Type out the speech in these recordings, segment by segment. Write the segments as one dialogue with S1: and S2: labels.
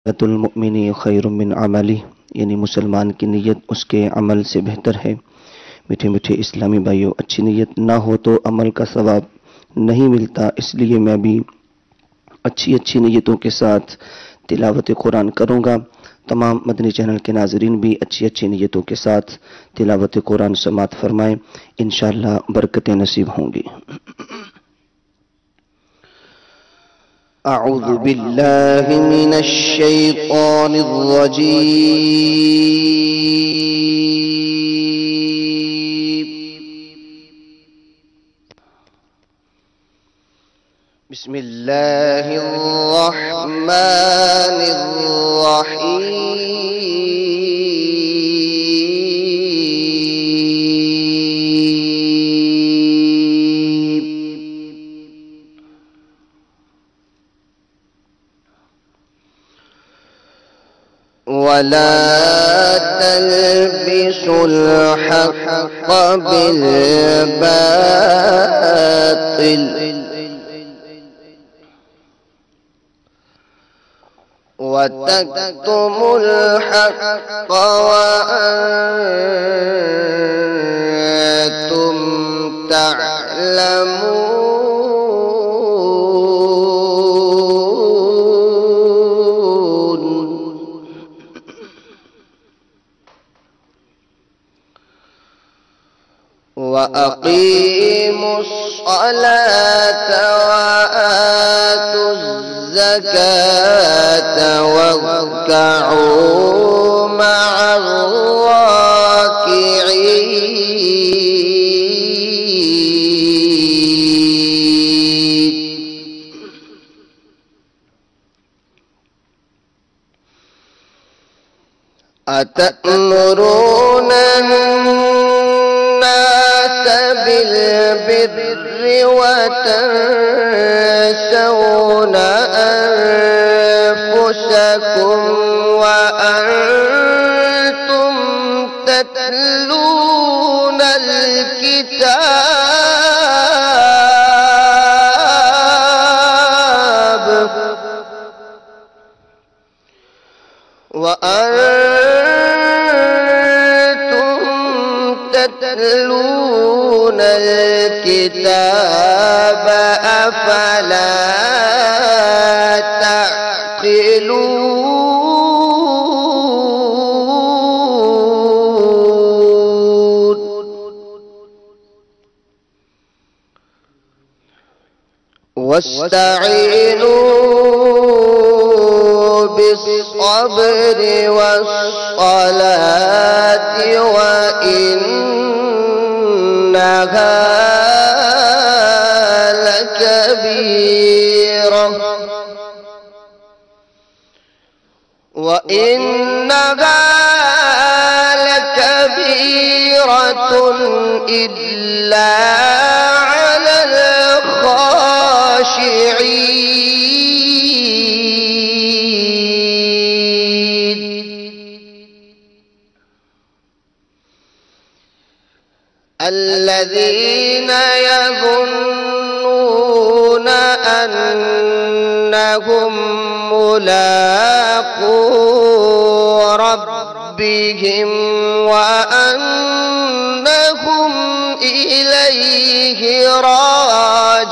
S1: नियतुल मुमिनी खैरुम मिन अमली, यानी मुसलमान की नीयत उसके अमल से बेहतर है। मीठे मीठे इस्लामी भाइयों, अच्छी नीयत ना हो तो अमल का सवाब नहीं मिलता। इसलिए मैं भी अच्छी अच्छी नीयतों के साथ तिलावत कुरान करूँगा। तमाम मदनी चैनल के नाजरीन भी अच्छी अच्छी नीयतों के साथ तिलावत कुरान समात फरमाएँ, इंशाअल्लाह बरकतें नसीब होंगी। अऊज़ु बिल्लाहि मिनश शैतानिर रजीम। बिस्मिल्लाहिर रहमानिर रहीम। वला तल्बिसुल हक़्क़ बिल बातिल वतक्तुमुल हक़्क़ वअंतुम तअलमून। वअक़ीमुस्सलात वआतुज़ ज़कात वरकऊ मअर राकिईन। अतअमुरून अन्नास बिल्बिर्रि वतंसौन अन्फुसकुम वअंतुम ततलूनल किताब ततलून الكتاب أفلا تعقلون. واستعينوا بالصبر والصلاة وإنها لكبيرة إلا على الخاشعين. الذين يظنون أنهم ملاقو ربهم وأنهم إليه راجعون.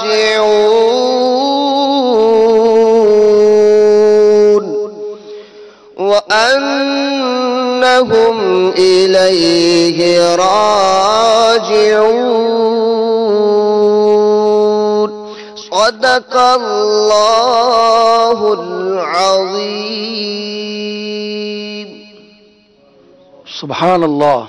S1: وأنهم إليه راجعون. صدق الله العظيم.
S2: सुभान अल्लाह।